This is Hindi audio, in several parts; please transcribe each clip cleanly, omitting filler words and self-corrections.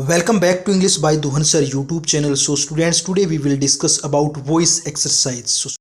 Welcome back to English by Duhan Sir YouTube channel. So students, today we will discuss about voice exercise.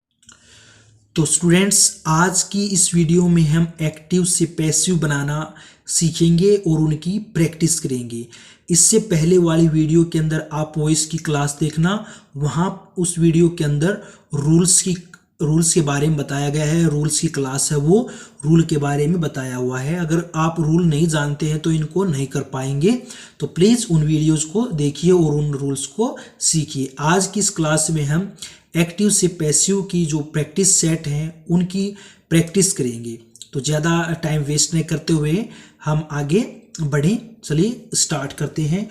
तो स्टूडेंट्स आज की इस वीडियो में हम एक्टिव से पैसिव बनाना सीखेंगे और उनकी प्रैक्टिस करेंगे। इससे पहले वाली वीडियो के अंदर आप वॉइस की क्लास देखना, वहाँ उस वीडियो के अंदर रूल्स के बारे में बताया गया है। रूल्स की क्लास है, वो रूल के बारे में बताया हुआ है। अगर आप रूल नहीं जानते हैं तो इनको नहीं कर पाएंगे, तो प्लीज़ उन वीडियोज़ को देखिए और उन रूल्स को सीखिए। आज की इस क्लास में हम एक्टिव से पैसिव की जो प्रैक्टिस सेट हैं उनकी प्रैक्टिस करेंगे। तो ज़्यादा टाइम वेस्ट नहीं करते हुए हम आगे बढ़ें। चलिए स्टार्ट करते हैं।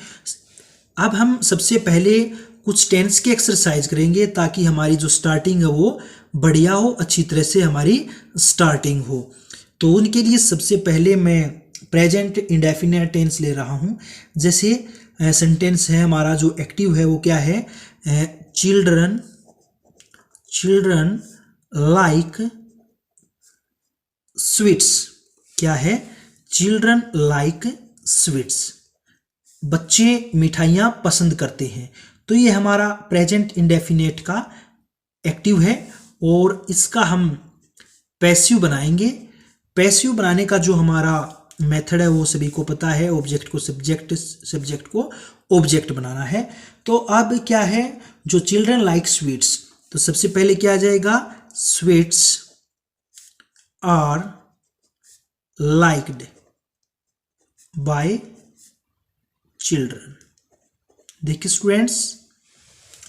अब हम सबसे पहले कुछ टेंस के एक्सरसाइज करेंगे ताकि हमारी जो स्टार्टिंग है वो बढ़िया हो, अच्छी तरह से हमारी स्टार्टिंग हो। तो उनके लिए सबसे पहले मैं प्रेजेंट इंडेफिनिट टेंस ले रहा हूँ। जैसे सेंटेंस है हमारा जो एक्टिव है वो क्या है, चिल्ड्रन लाइक स्वीट्स। क्या है? Children like sweets. बच्चे मिठाइयाँ पसंद करते हैं। तो ये हमारा प्रेजेंट इंडेफिनिट का एक्टिव है और इसका हम पैसिव बनाएंगे। पैसिव बनाने का जो हमारा मेथड है वो सभी को पता है। ऑब्जेक्ट को सब्जेक्ट, सब्जेक्ट को ऑब्जेक्ट बनाना है। तो अब क्या है, जो चिल्ड्रन लाइक स्वीट्स, तो सबसे पहले क्या आ जाएगा, sweets are liked by children. देखिए स्टूडेंट्स,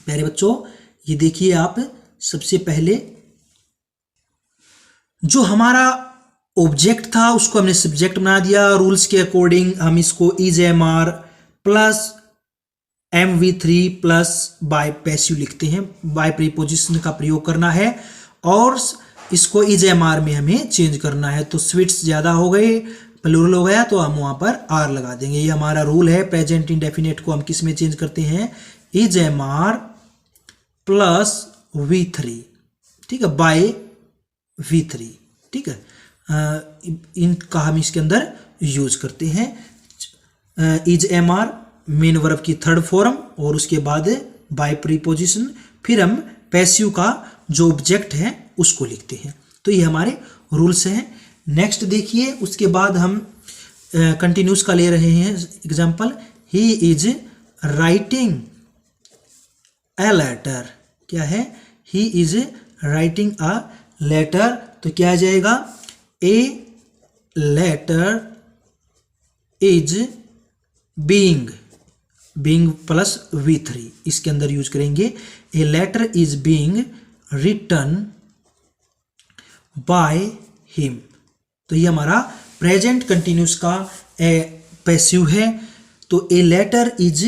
प्यारे बच्चों, ये देखिए आप, सबसे पहले जो हमारा ऑब्जेक्ट था उसको हमने सब्जेक्ट बना दिया। रूल्स के अकॉर्डिंग हम इसको EJMR plus MV3 plus by passive लिखते हैं। बाय प्रीपोजिशन का प्रयोग करना है और इसको EJMR में हमें चेंज करना है। तो स्वीट्स ज़्यादा हो गए, प्लूरल हो गया, तो हम वहाँ पर R लगा देंगे। ये हमारा रूल है। प्रेजेंट इंडेफिनिट को हम किस में चेंज करते हैं, EJMR प्लस V3, ठीक है, बाय V3, ठीक है। इनका हम इसके अंदर यूज करते हैं। EJMR मेन वर्ब की थर्ड फॉर्म और उसके बाद बाय प्रीपोजिशन, फिर हम पैसिव का जो ऑब्जेक्ट है उसको लिखते हैं। तो ये हमारे रूल्स हैं। नेक्स्ट देखिए, उसके बाद हम कंटिन्यूस का ले रहे हैं example. He is writing a letter. क्या है? He is writing a letter. तो क्या आ जाएगा, a letter is being plus V3 इसके अंदर यूज करेंगे। A letter is being written by him. तो ये हमारा प्रेजेंट कंटिन्यूस का पैसिव है। तो ए लेटर इज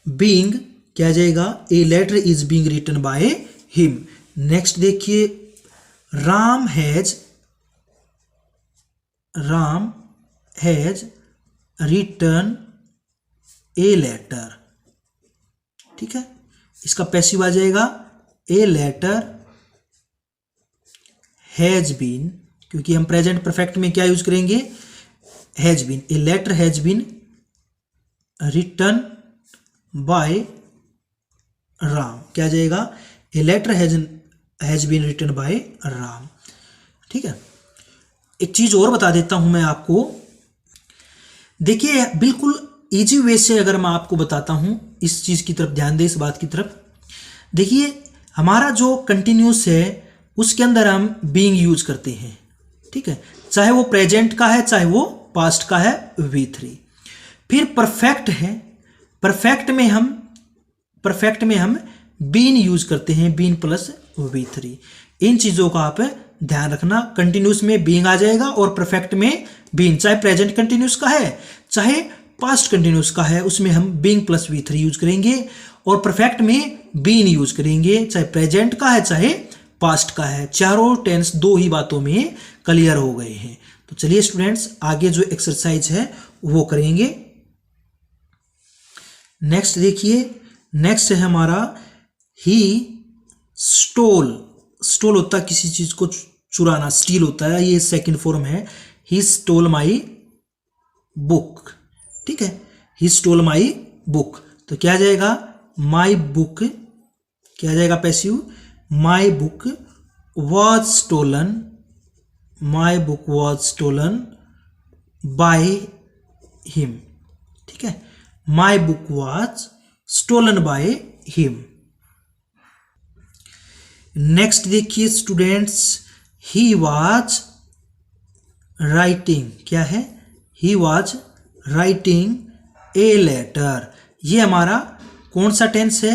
बीइंग, क्या जाएगा, a letter is being written by him. Next देखिए, Ram has written a letter. ठीक है, इसका पैसिव आ जाएगा, ए लेटर हैज बीन, क्योंकि हम प्रेजेंट परफेक्ट में क्या यूज करेंगे, has been. A letter has been written by Ram. क्या जाएगा, a letter has been written by Ram. ठीक है, एक चीज और बता देता हूं मैं आपको। देखिए, बिल्कुल इजी वे से अगर मैं आपको बताता हूं, इस चीज की तरफ ध्यान दें, इस बात की तरफ देखिए। हमारा जो कंटिन्यूस है उसके अंदर हम बीइंग यूज करते हैं, ठीक है, चाहे वो प्रेजेंट का है चाहे वो पास्ट का है, V3। फिर परफेक्ट है, परफेक्ट में हम बीन यूज करते हैं, बीन प्लस V3। इन चीजों का आप ध्यान रखना। कंटिन्यूस में बीइंग आ जाएगा और परफेक्ट में बीन, चाहे प्रेजेंट कंटिन्यूस का है चाहे पास्ट कंटिन्यूस का है, उसमें हम बीइंग प्लस V3 यूज करेंगे। और परफेक्ट में बीन यूज करेंगे, चाहे प्रेजेंट का है चाहे पास्ट का है। चारों टेंस दो ही बातों में क्लियर हो गए हैं। तो चलिए स्टूडेंट्स, आगे जो एक्सरसाइज है वो करेंगे। नेक्स्ट देखिए, नेक्स्ट है हमारा ही स्टोल होता है किसी चीज को चुराना, स्टील होता है, ये सेकंड फॉर्म है। He stole my book. ठीक है, ही स्टोल माई बुक। तो क्या आ जाएगा, माई बुक, क्या आ जाएगा passive, my book was stolen, my book was stolen by him. ठीक है, my book was stolen by him. Next देखिए स्टूडेंट्स, ही वॉज राइटिंग, क्या है, he was writing a letter. ये हमारा कौन सा टेंस है,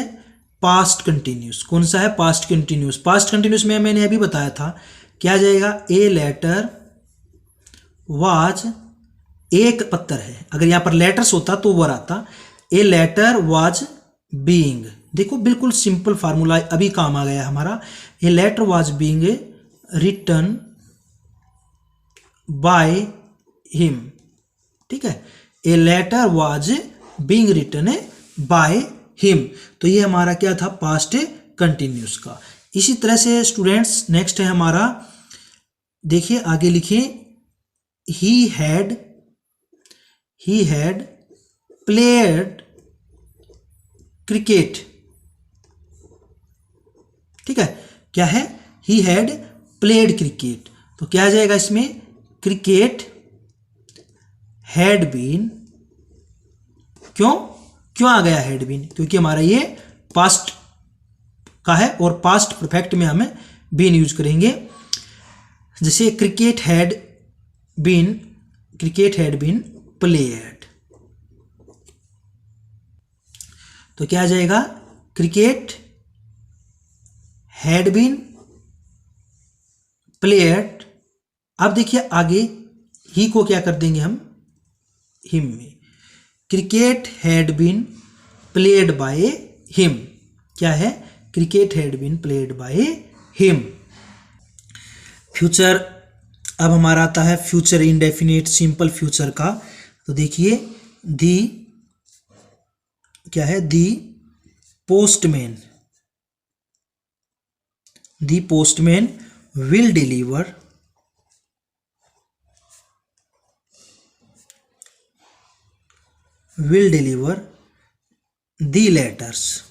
पास्ट कंटिन्यूस। कौन सा है, पास्ट कंटिन्यूस। पास्ट कंटिन्यूस में मैंने अभी बताया था, क्या आ जाएगा, ए लेटर वाज, एक पत्थर है, अगर यहाँ पर लेटर्स होता तो वर आता, ए लेटर वाज बीइंग। देखो बिल्कुल सिंपल फार्मूला अभी काम आ गया हमारा, a letter was being written by him. ठीक है, a letter was being written by him. तो ये हमारा क्या था, पास्ट कंटिन्यूस का। इसी तरह से स्टूडेंट्स नेक्स्ट है हमारा, देखिए आगे लिखिए, ही हैड प्लेड क्रिकेट। ठीक है, क्या है, ही हैड प्लेड क्रिकेट। तो क्या आ जाएगा इसमें, क्रिकेट हैड बीन, क्यों आ गया हैड बीन, क्योंकि हमारा ये पास्ट का है और पास्ट परफेक्ट में हमें बीन यूज करेंगे। जैसे क्रिकेट हैड बीन प्लेड, तो क्या आ जाएगा, क्रिकेट हैड बीन प्लेड। अब देखिए आगे ही को क्या कर देंगे हम, हिम में, cricket had been played by him. क्या है, cricket had been played by him. Future, अब हमारा आता है फ्यूचर इंडेफिनिट सिंपल फ्यूचर का। तो देखिए दी, क्या है, the postman will deliver the letters.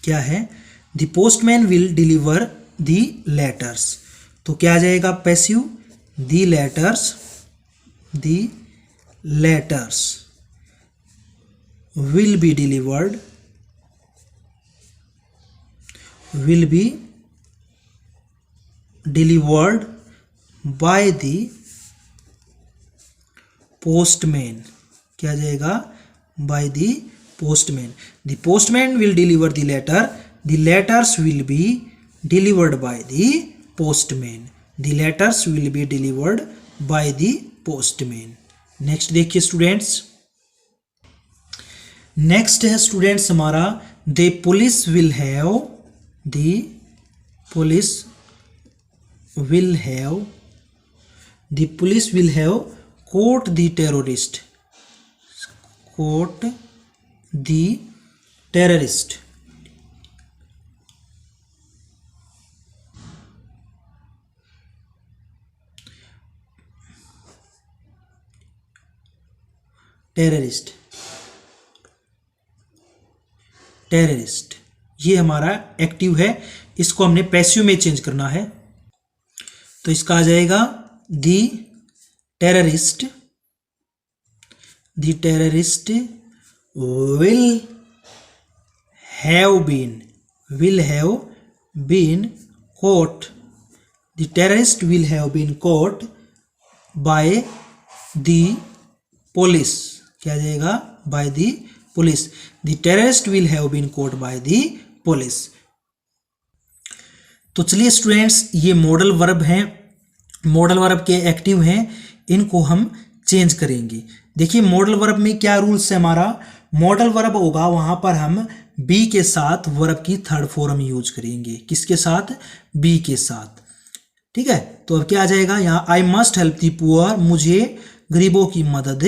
क्या है, the postman will deliver the letters. तो क्या आ जाएगा passive, the letters will be delivered by the postman. क्या आ जाएगा, by the postman. The postman will deliver the letter, the letters will be delivered by the postman, the letters will be delivered by the postman. Next देखिए स्टूडेंट्स, नेक्स्ट है स्टूडेंट्स हमारा, the police will have caught the terrorist, terrorist. ये हमारा एक्टिव है, इसको हमने पैसिव में चेंज करना है। तो इसका आ जाएगा दी terrorist will have been caught, the terrorist will have been caught by the police। क्या आ जाएगा, by the police, the terrorist will have been caught by the police। तो चलिए स्टूडेंट्स, ये मॉडल वर्ब हैं, मॉडल वर्ब के एक्टिव हैं, इनको हम चेंज करेंगे। देखिए मॉडल वर्ब में क्या रूल्स है हमारा, मॉडल वर्ब होगा वहां पर हम बी के साथ वर्ब की थर्ड फॉर्म यूज करेंगे। किसके साथ, बी के साथ। ठीक है, तो अब क्या आ जाएगा यहाँ, I must help the poor, मुझे गरीबों की मदद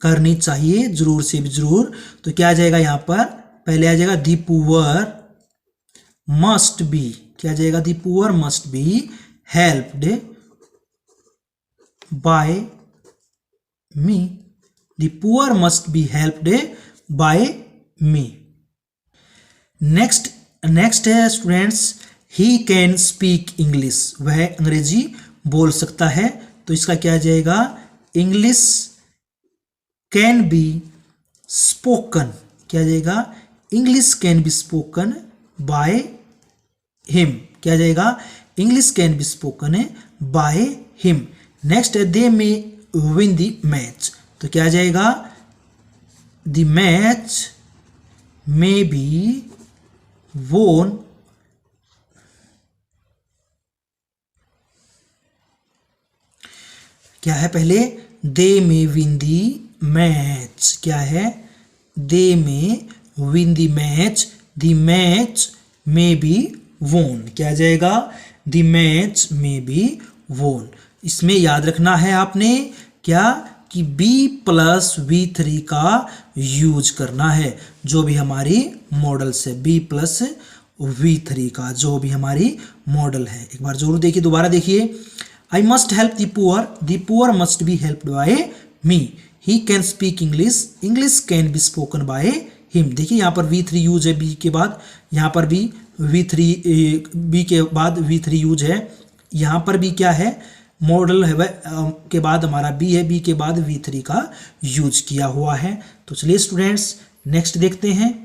करनी चाहिए, जरूर से भी जरूर। तो क्या आ जाएगा यहाँ पर, पहले आ जाएगा दी पुअर मस्ट बी, क्या आ जाएगा, the poor must be helped by me, the poor must be helped by me. Next है students, he can speak English, वह अंग्रेजी बोल सकता है। तो इसका क्या आ जाएगा, इंग्लिश कैन बी स्पोकन, क्या आ जाएगा, English can be spoken by him, क्या आ जाएगा, English can be spoken by him. Next है they may win the match, तो क्या आ जाएगा, the match may be won क्या है, पहले दे मे विन दी मैच, क्या है, they may win the match, the match may be won, क्या आ जाएगा, द मैच मे बी वोन। इसमें याद रखना है आपने क्या कि b प्लस v3 का यूज करना है, जो भी हमारी मॉडल्स है, b प्लस v3 का जो भी हमारी मॉडल है। एक बार जरूर देखिए, दोबारा देखिए, I must help the poor must be helped by me, he can speak English, English can be spoken by him। देखिए यहाँ पर v3 यूज है b के बाद, यहाँ पर भी b के बाद v3 यूज है, यहाँ पर भी क्या है, मॉडल है के बाद हमारा b है, b के बाद v3 का यूज किया हुआ है। तो चलिए स्टूडेंट्स नेक्स्ट देखते हैं।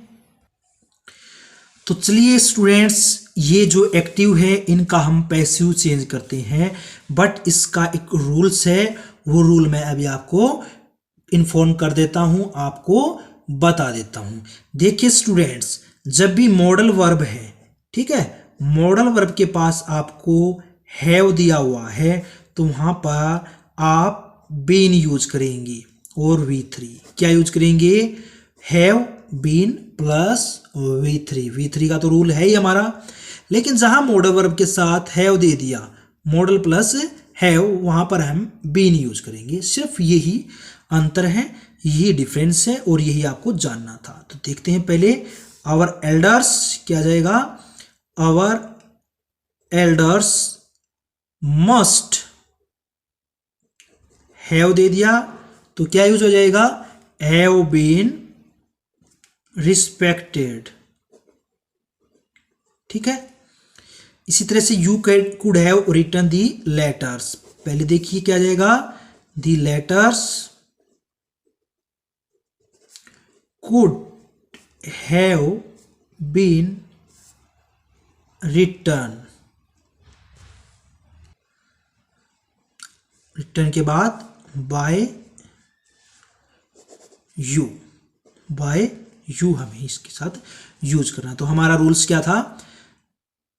तो चलिए स्टूडेंट्स, ये जो एक्टिव है इनका हम पैसिव चेंज करते हैं, बट इसका एक रूल्स है, वो रूल मैं अभी आपको इन्फॉर्म कर देता हूं, आपको बता देता हूं। देखिए स्टूडेंट्स, जब भी मॉडल वर्ब है, ठीक है, मॉडल वर्ब के पास आपको हैव दिया हुआ है, तो वहां पर आप बीन यूज करेंगे और v3 क्या यूज करेंगे, हैव बीन प्लस v3 का तो रूल है ही हमारा। लेकिन जहां मॉडल वर्ब के साथ हैव दे दिया, मॉडल प्लस हैव, वहां पर हम बीन यूज करेंगे। सिर्फ यही अंतर है, यही डिफरेंस है और यही आपको जानना था। तो देखते हैं पहले, आवर एल्डर्स क्या आ जाएगा, आवर एल्डर्स मस्ट हैव दे दिया, तो क्या यूज हो जाएगा, हैव बीन रिस्पेक्टेड, ठीक है। इसी तरह से you could have written the letters, पहले देखिए क्या आ जाएगा, the letters could have been return, return के बाद बाय यू, बाय यू हमें इसके साथ यूज करना। तो हमारा रूल्स क्या था,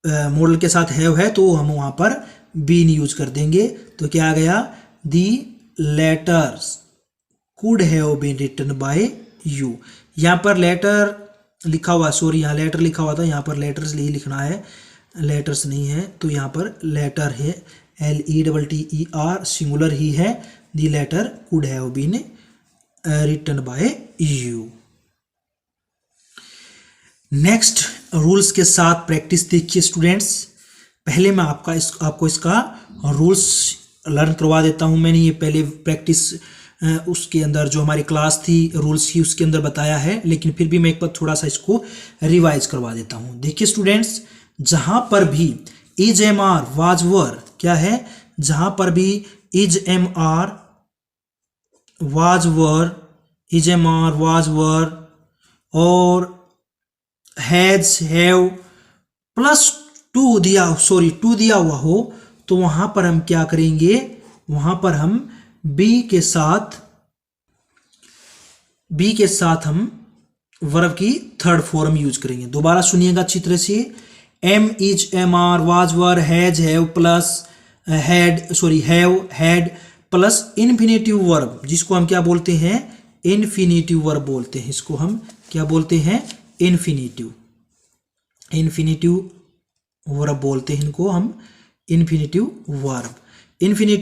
मॉडल के साथ हैव है तो हम वहां पर बीन यूज कर देंगे। तो क्या आ गया, the letters could have been written by you. यहाँ पर लेटर लिखा हुआ, सॉरी यहाँ लेटर लिखा हुआ था, यहाँ पर लेटर्स नहीं लिखना है, लेटर्स नहीं है, तो यहाँ पर लेटर है, LETTER सिंगुलर ही है, the letter could have been written by you. Next rules के साथ प्रैक्टिस देखिए स्टूडेंट्स। पहले मैं आपको इसका रूल्स लर्न करवा देता हूं। मैंने ये पहले प्रैक्टिस उसके अंदर जो हमारी क्लास थी रूल्स की उसके अंदर बताया है, लेकिन फिर भी मैं एक बार थोड़ा सा इसको रिवाइज करवा देता हूं। देखिए स्टूडेंट्स, जहां पर भी is am are was were क्या है, जहां पर भी is am are was were, is am are was were और हैज हैव प्लस टू दिया हुआ हो, तो वहां पर हम क्या करेंगे, वहां पर हम बी के साथ हम वर्ब की थर्ड फॉर्म यूज करेंगे। दोबारा सुनिएगा अच्छी तरह से, am is am are was were has have plus have had plus infinitive verb, जिसको हम क्या बोलते हैं, इन्फिनेटिव वर्ब बोलते हैं। इसको हम क्या बोलते हैं, इन्फिनेटिव वर्ब बोलते हैं, इनको हम इन्फिनेटिव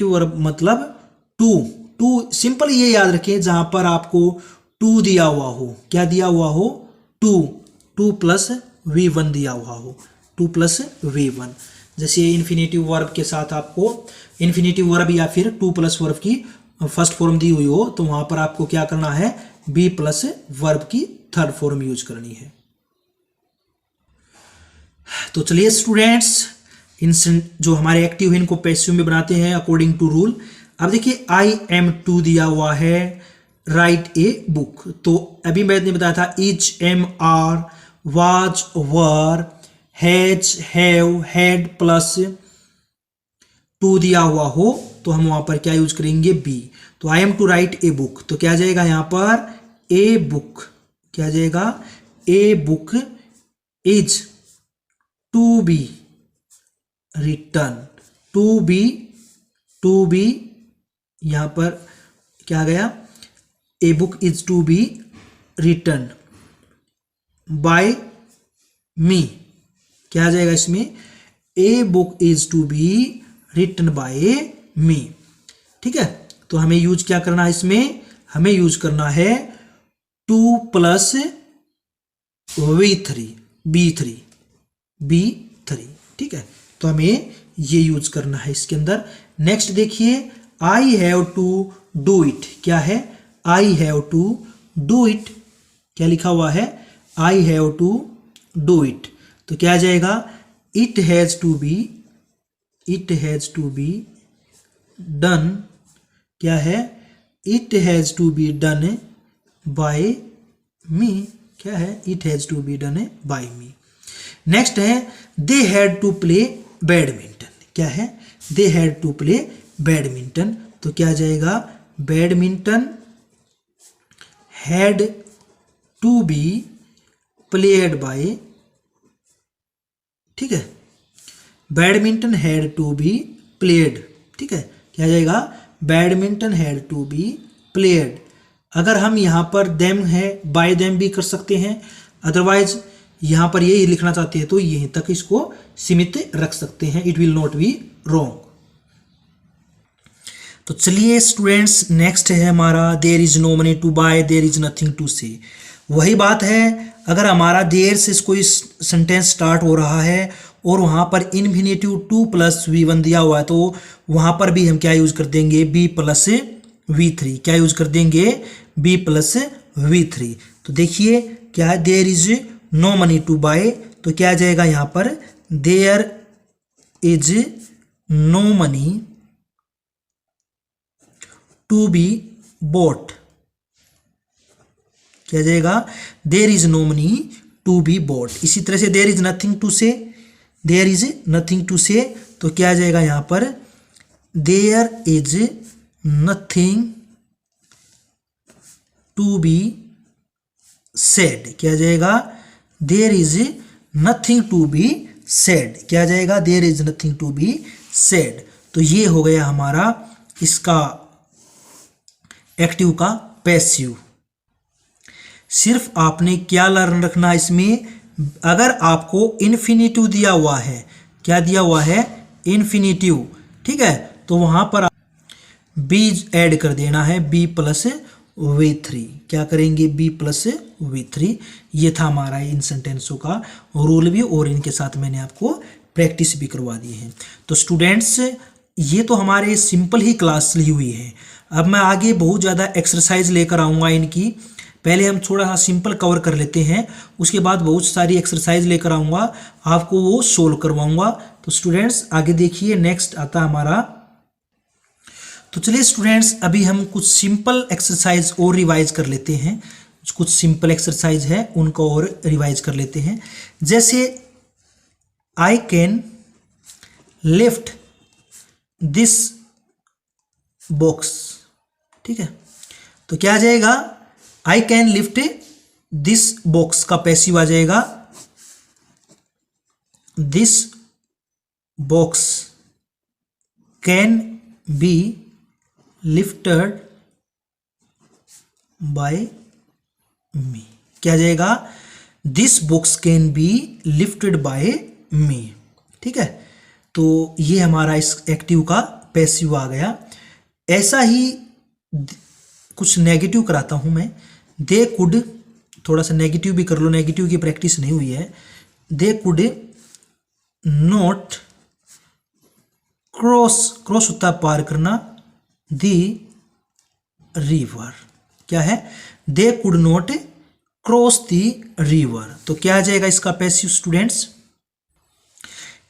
वर्ब मतलब टू सिंपल ये याद रखें, जहां पर आपको टू दिया हुआ हो, क्या दिया हुआ हो, टू प्लस V1 दिया हुआ हो, 2 प्लस V1। जैसे इन्फिनेटिव वर्ब के साथ आपको इन्फिनेटिव वर्ब या फिर 2 प्लस वर्ब की फर्स्ट फॉर्म दी हुई हो तो वहां पर आपको क्या करना है, बी प्लस वर्ब की थर्ड फॉर्म यूज करनी है। तो चलिए स्टूडेंट्स, इन जो हमारे एक्टिव है इनको पैसिव में बनाते हैं अकॉर्डिंग टू रूल। अब देखिए आई एम टू दिया हुआ है, राइट ए बुक। तो अभी मैंने बताया था is, am, are, was, were, has, have, had plus to दिया हुआ हो तो हम वहां पर क्या यूज करेंगे, बी। तो I am to write a book, तो क्या जाएगा यहां पर ए बुक, क्या जाएगा a book is to be written, to be यहां पर क्या गया, a book is to be written by me, क्या आ जाएगा इसमें, a book is to be written by me. ठीक है, तो हमें यूज क्या करना है इसमें, हमें यूज करना है 2 प्लस V3 B3। ठीक है, तो हमें ये यूज करना है इसके अंदर। नेक्स्ट देखिए, I have to do it, क्या है, I have to do it, क्या लिखा हुआ है, I have to do it, तो क्या आ जाएगा, it has to be done, क्या है, it has to be done by me, क्या है, it has to be done by me. Next है they had to play badminton, क्या है, they had to play badminton, तो क्या आ जाएगा, badminton had to be played by, ठीक है, badminton had to be played, ठीक है, क्या जाएगा, badminton had to be played. अगर हम यहाँ पर देम है, बाय देम भी कर सकते हैं, अदरवाइज यहाँ पर यही लिखना चाहते हैं तो यहीं तक इसको सीमित रख सकते हैं, it will not be wrong. तो चलिए स्टूडेंट्स, नेक्स्ट है हमारा there is no money to buy, there is nothing to say. वही बात है, अगर हमारा देयर से कोई सेंटेंस स्टार्ट हो रहा है और वहाँ पर इन्फिनेटिव 2 प्लस V1 दिया हुआ है तो वहाँ पर भी हम क्या यूज कर देंगे, B प्लस V3, क्या यूज कर देंगे, B प्लस V3। तो देखिए क्या है, there is no money to buy, तो क्या आ जाएगा यहाँ पर, there is no money to be bought, क्या जाएगा, there is no money to be bought. इसी तरह से there is nothing to say, there is nothing to say, तो क्या आ जाएगा यहाँ पर, there is nothing to be said, क्या जाएगा, there is nothing to be said, क्या जाएगा, there is nothing to be said. तो ये हो गया हमारा इसका एक्टिव का पैसिव। सिर्फ आपने क्या लर्न रखना इसमें, अगर आपको इन्फिनिटिव दिया हुआ है, क्या दिया हुआ है, इन्फिनिटिव, ठीक है, तो वहां पर बी ऐड कर देना है, B प्लस V3, क्या करेंगे, B प्लस V3। ये था हमारा इन सेंटेंसों का रूल भी, और इनके साथ मैंने आपको प्रैक्टिस भी करवा दी है। तो स्टूडेंट्स, ये तो हमारे सिंपल ही क्लास ली हुई है। अब मैं आगे बहुत ज़्यादा एक्सरसाइज लेकर आऊँगा इनकी, पहले हम थोड़ा सा सिंपल कवर कर लेते हैं, उसके बाद बहुत सारी एक्सरसाइज लेकर आऊँगा, आपको वो सोल्व करवाऊँगा। तो स्टूडेंट्स आगे देखिए, नेक्स्ट आता हमारा, तो चलिए स्टूडेंट्स अभी हम कुछ सिंपल एक्सरसाइज और रिवाइज कर लेते हैं, कुछ सिंपल एक्सरसाइज है उनको और रिवाइज कर लेते हैं। जैसे I can lift this box, ठीक है, तो क्या आ जाएगा, I can lift this box का पैसिव आ जाएगा, this box can be lifted by me, क्या जाएगा, this box can be lifted by me, ठीक है। तो ये हमारा इस एक्टिव का पैसिव आ गया। ऐसा ही कुछ नेगेटिव कराता हूं मैं, दे कुड, थोड़ा सा नेगेटिव भी कर लो, नेगेटिव की प्रैक्टिस नहीं हुई है, they could not cross, cross होता है पार करना, दी रिवर। क्या है? They could not cross the river. तो क्या आ जाएगा इसका पैसिव स्टूडेंट्स?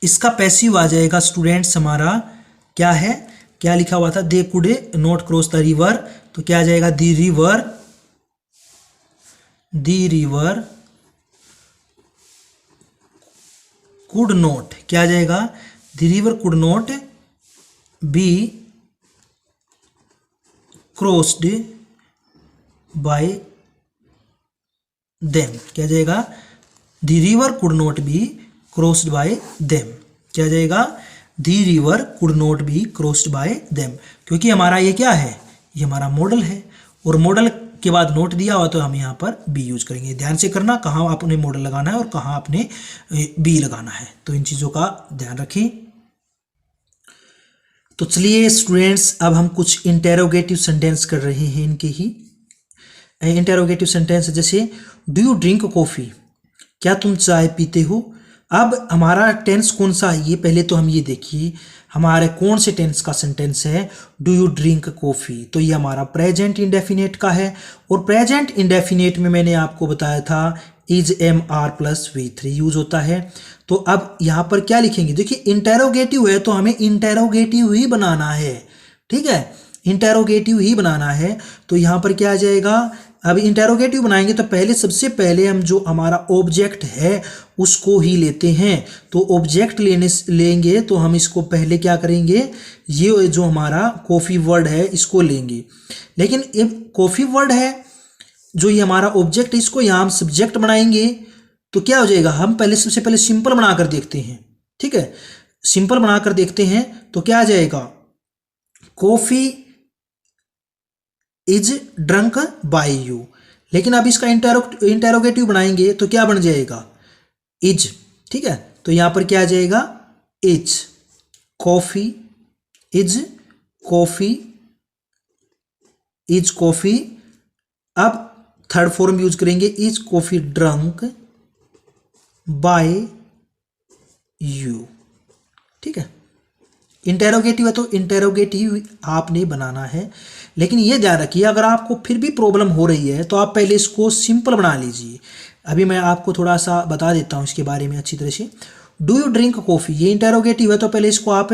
इसका पैसिव आ जाएगा स्टूडेंट्स हमारा, क्या है, क्या लिखा हुआ था? They could not cross the river. तो क्या आ जाएगा? द रिवर कुड नॉट, क्या आ जाएगा? The river could not be crossed bye them. क्या जाएगा? The river could not be crossed bye them. क्या जाएगा? The river could not be crossed bye them, क्योंकि हमारा ये क्या है? ये हमारा मॉडल है, और मॉडल के बाद नोट दिया हुआ तो हम यहाँ पर बी यूज करेंगे। ध्यान से करना कहाँ आपने मॉडल लगाना है और कहाँ आपने बी लगाना है, तो इन चीज़ों का ध्यान रखें। तो चलिए स्टूडेंट्स, अब हम कुछ इंटेरोगेटिव सेंटेंस कर रहे हैं इनके ही। इंटेरोगेटिव सेंटेंस जैसे डू यू ड्रिंक कॉफ़ी? क्या तुम चाय पीते हो? अब हमारा टेंस कौन सा है ये पहले तो हम ये देखिए, हमारे कौन से टेंस का सेंटेंस है डू यू ड्रिंक कॉफ़ी। तो ये हमारा प्रेजेंट इंडेफिनेट का है, और प्रेजेंट इंडेफिनेट में मैंने आपको बताया था is am are plus V3 use होता है। तो अब यहाँ पर क्या लिखेंगे? देखिए इंटेरोगेटिव है तो हमें इंटेरोगेटिव ही बनाना है, ठीक है, इंटेरोगेटिव ही बनाना है। तो यहाँ पर क्या आ जाएगा? अब इंटेरोगेटिव बनाएंगे तो पहले सबसे पहले हम जो हमारा ऑब्जेक्ट है उसको ही लेते हैं। तो ऑब्जेक्ट लेंगे तो हम इसको पहले क्या करेंगे? ये जो हमारा कॉफ़ी वर्ड है इसको लेंगे, लेकिन ये कॉफ़ी वर्ड है जो ये हमारा ऑब्जेक्ट है, इसको यहाँ हम सब्जेक्ट बनाएंगे तो क्या हो जाएगा? हम पहले सबसे पहले सिंपल बनाकर देखते हैं, ठीक है, सिंपल बनाकर देखते हैं तो क्या आ जाएगा? Coffee is drunk by you. लेकिन अब इसका इंटेरोगेटिव बनाएंगे तो क्या बन जाएगा? इज, ठीक है। तो यहां पर क्या आ जाएगा? Is coffee, is coffee, is coffee. अब थर्ड फॉर्म यूज करेंगे, is coffee drunk by you, ठीक है। इंटेरोगेटिव है तो इंटेरोगेटिव आपने बनाना है, लेकिन ये ध्यान रखिए अगर आपको फिर भी प्रॉब्लम हो रही है तो आप पहले इसको सिंपल बना लीजिए। अभी मैं आपको थोड़ा सा बता देता हूँ इसके बारे में अच्छी तरह से। डू यू ड्रिंक कॉफ़ी, ये इंटेरोगेटिव है तो पहले इसको आप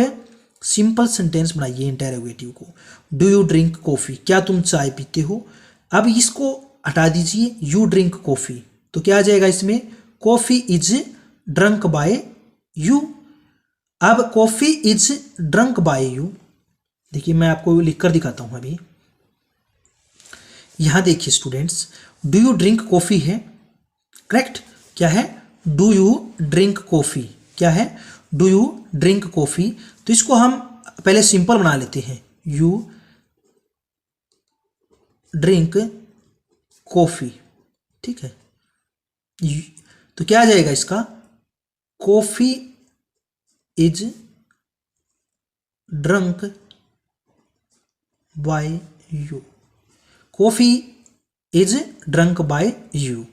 सिंपल सेंटेंस बनाइए इंटेरोगेटिव को। डू यू ड्रिंक कॉफ़ी, क्या तुम चाय पीते हो। अब इसको हटा दीजिए, यू ड्रिंक कॉफ़ी, तो क्या आ जाएगा इसमें? Coffee is drunk by you. अब coffee is drunk by you, देखिए मैं आपको लिख कर दिखाता हूं अभी। यहां देखिए students, do you drink coffee है, करेक्ट। क्या है? डू यू ड्रिंक कॉफ़ी, क्या है? Do you drink coffee. तो इसको हम पहले सिंपल बना लेते हैं, यू ड्रिंक कॉफ़ी, ठीक है। तो क्या आ जाएगा इसका? Coffee is drunk by you, coffee is drunk by you.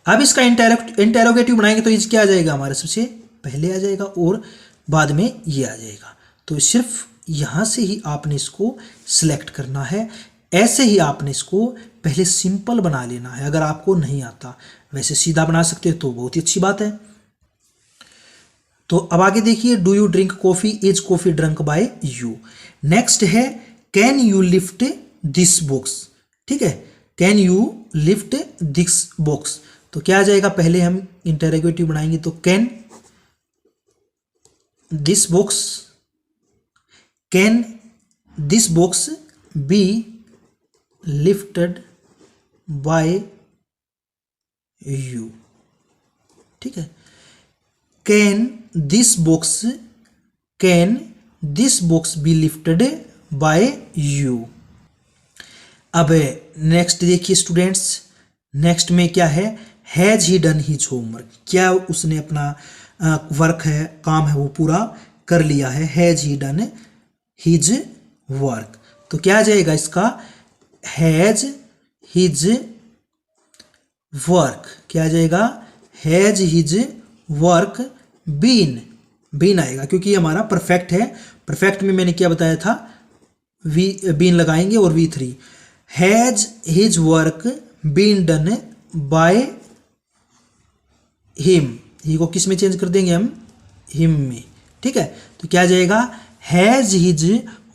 अब इसका इंटेरोगेटिव बनाएंगे तो इज क्या आ जाएगा? हमारे सबसे पहले आ जाएगा और बाद में ये आ जाएगा। तो सिर्फ यहाँ से ही आपने इसको सिलेक्ट करना है, ऐसे ही आपने इसको पहले सिंपल बना लेना है। अगर आपको नहीं आता, वैसे सीधा बना सकते हो तो बहुत ही अच्छी बात है। तो अब आगे देखिए, do you drink coffee, is coffee drunk by you. Next है can you lift this box, ठीक है, can you lift this box. तो क्या आ जाएगा? पहले हम इंटेरोगेटिव बनाएंगे तो can this box, can this box be lifted by you, ठीक है। Can this box, can this box be lifted by you. अब नेक्स्ट देखिए स्टूडेंट्स, नेक्स्ट में क्या है? Has he done his homework, क्या उसने अपना वर्क है, काम है, वो पूरा कर लिया है। Has he done his work, तो क्या आ जाएगा इसका? हैज हिज वर्क, क्या आ जाएगा? Has his work been, been आएगा क्योंकि हमारा परफेक्ट है। परफेक्ट में मैंने क्या बताया था? बीन लगाएंगे और V3। Has his work been done by him, he को किस में चेंज कर देंगे हम, हिम में, ठीक है। तो क्या आ जाएगा, has his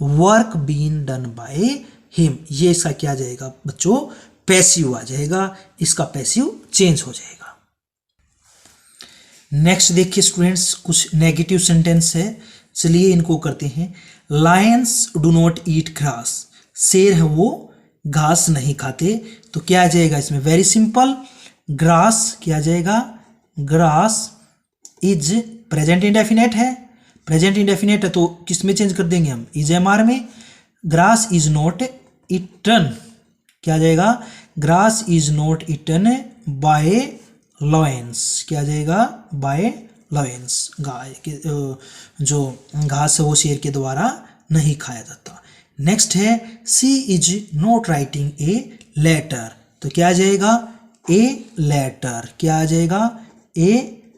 work been done by him, ये इसका क्या आ जाएगा बच्चों, पैसिव आ जाएगा, इसका पैसिव चेंज हो जाएगा। नेक्स्ट देखिए स्टूडेंट्स, कुछ नेगेटिव सेंटेंस है, चलिए इनको करते हैं। Lions do not eat grass, शेर है वो घास नहीं खाते, तो क्या आ जाएगा इसमें, वेरी सिंपल, ग्रास क्या आ जाएगा, ग्रास इज प्रेजेंट इंडेफिनेट है, प्रेजेंट इंडेफिनेट है तो किस में चेंज कर देंगे हम, इज एम आर में। ग्रास इज नॉट ईटन, क्या आ जाएगा, grass is not eaten by lions, क्या आ जाएगा, बाय लॉयंस, गाय के जो घास है वो शेर के द्वारा नहीं खाया जाता। नेक्स्ट है she is not writing a letter, तो क्या आ जाएगा, ए लेटर, क्या आ जाएगा, ए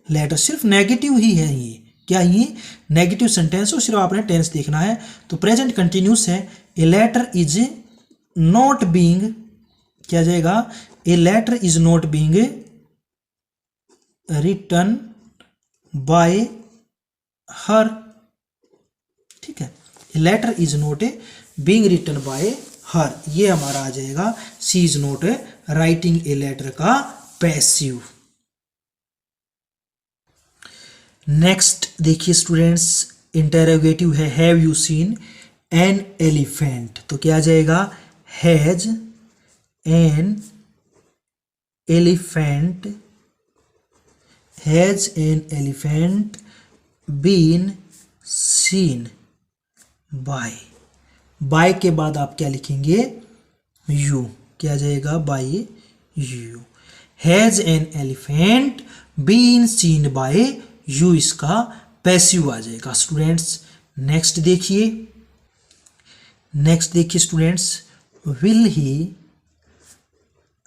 लेटर, सिर्फ नेगेटिव ही है ये, क्या ये नेगेटिव सेंटेंस हो, सिर्फ आपने टेंस देखना है। तो प्रेजेंट कंटिन्यूस है, a letter is not being, क्या आ जाएगा, a letter is not being written by her, ठीक है, a letter is not being written by her, ये हमारा आ जाएगा she is not writing a letter का पैसिव। नेक्स्ट देखिए स्टूडेंट्स, इंटरोगेटिव है, have you seen an elephant, तो क्या आ जाएगा, has an elephant, has an elephant been seen by, by के बाद आप क्या लिखेंगे, यू, क्या आ जाएगा, by you, has an elephant been seen by you, इसका पैसिव आ जाएगा स्टूडेंट्स। नेक्स्ट देखिए, नेक्स्ट देखिए students, will he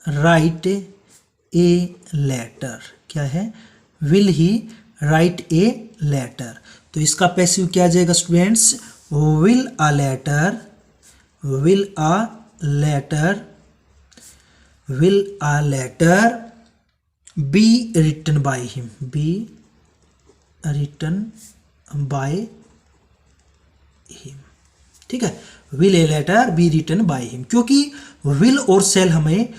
write a letter, क्या है, will he write a letter, तो इसका पैसिव क्या आ जाएगा students, will a letter, will a letter, will a letter be written by him, be written by him, ठीक है, will a letter be written by him, क्योंकि विल और सेल हमें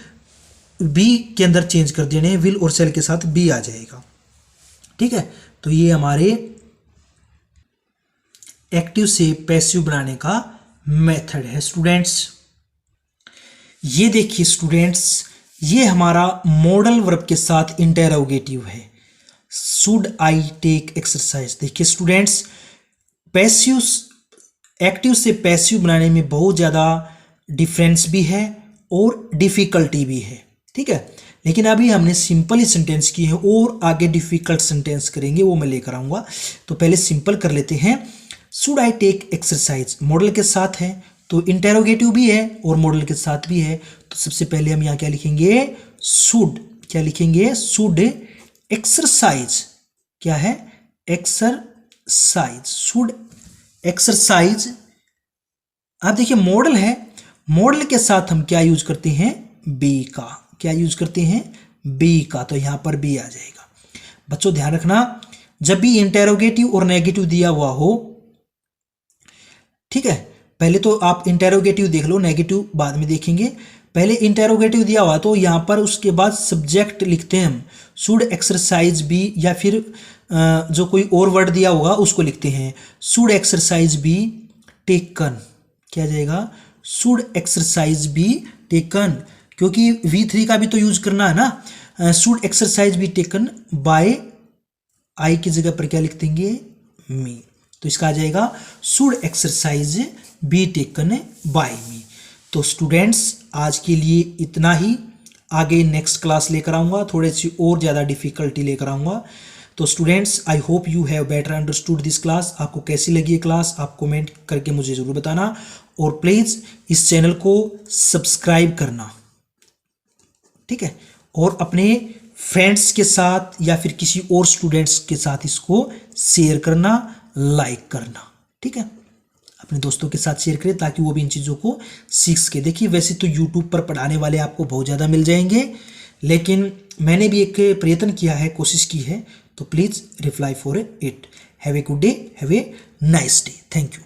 बी के अंदर चेंज कर देने, विल और सेल के साथ बी आ जाएगा, ठीक है। तो ये हमारे एक्टिव से पैसिव बनाने का मेथड है स्टूडेंट्स। ये देखिए स्टूडेंट्स, ये हमारा मॉडल वर्ब के साथ इंटेरोगेटिव है, शुड आई टेक एक्सरसाइज। देखिए स्टूडेंट्स, पैसिव एक्टिव से पैसिव बनाने में बहुत ज़्यादा डिफरेंस भी है और डिफिकल्टी भी है, ठीक है, लेकिन अभी हमने सिंपल ही सेंटेंस किए हैं और आगे डिफिकल्ट सेंटेंस करेंगे, वो मैं लेकर आऊँगा। तो पहले सिंपल कर लेते हैं। Should I take exercise model के साथ है, तो इंटेरोगेटिव भी है और मॉडल के साथ भी है, तो सबसे पहले हम यहाँ क्या लिखेंगे, शुड, क्या लिखेंगे, शुड एक्सरसाइज, क्या है, एक्सरसाइज, शुड एक्सरसाइज। अब देखिए मॉडल है, मॉडल के साथ हम क्या यूज करते हैं, बी का, क्या यूज करते हैं, बी का, तो यहां पर बी आ जाएगा। बच्चों ध्यान रखना, जब भी इंटेरोगेटिव और नेगेटिव दिया हुआ हो, ठीक है, पहले तो आप इंटेरोगेटिव देख लो, नेगेटिव बाद में देखेंगे। पहले इंटेरोगेटिव दिया हुआ तो यहां पर उसके बाद सब्जेक्ट लिखते हैं हम, शुड एक्सरसाइज बी, या फिर जो कोई और वर्ड दिया होगा उसको लिखते हैं, शुड एक्सरसाइज बी टेकन, क्या जाएगा, शुड एक्सरसाइज बी टेकन, क्योंकि V3 का भी तो यूज करना है ना। Should exercise be taken by, I की जगह पर क्या लिख देंगे, मी, तो इसका आ जाएगा should exercise be taken by me. तो स्टूडेंट्स आज के लिए इतना ही, आगे नेक्स्ट क्लास लेकर आऊँगा, थोड़ी सी और ज़्यादा डिफिकल्टी लेकर आऊँगा। तो students I hope you have better understood this class. आपको कैसी लगी ये क्लास आप कमेंट करके मुझे ज़रूर बताना, और प्लीज़ इस चैनल को सब्सक्राइब करना, ठीक है, और अपने फ्रेंड्स के साथ या फिर किसी और स्टूडेंट्स के साथ इसको शेयर करना, लाइक करना, ठीक है। अपने दोस्तों के साथ शेयर करें ताकि वो भी इन चीज़ों को सीख सके। देखिए वैसे तो यूट्यूब पर पढ़ाने वाले आपको बहुत ज़्यादा मिल जाएंगे, लेकिन मैंने भी एक प्रयत्न किया है, कोशिश की है, तो please reply for it. Have a good day, have a nice day, thank you.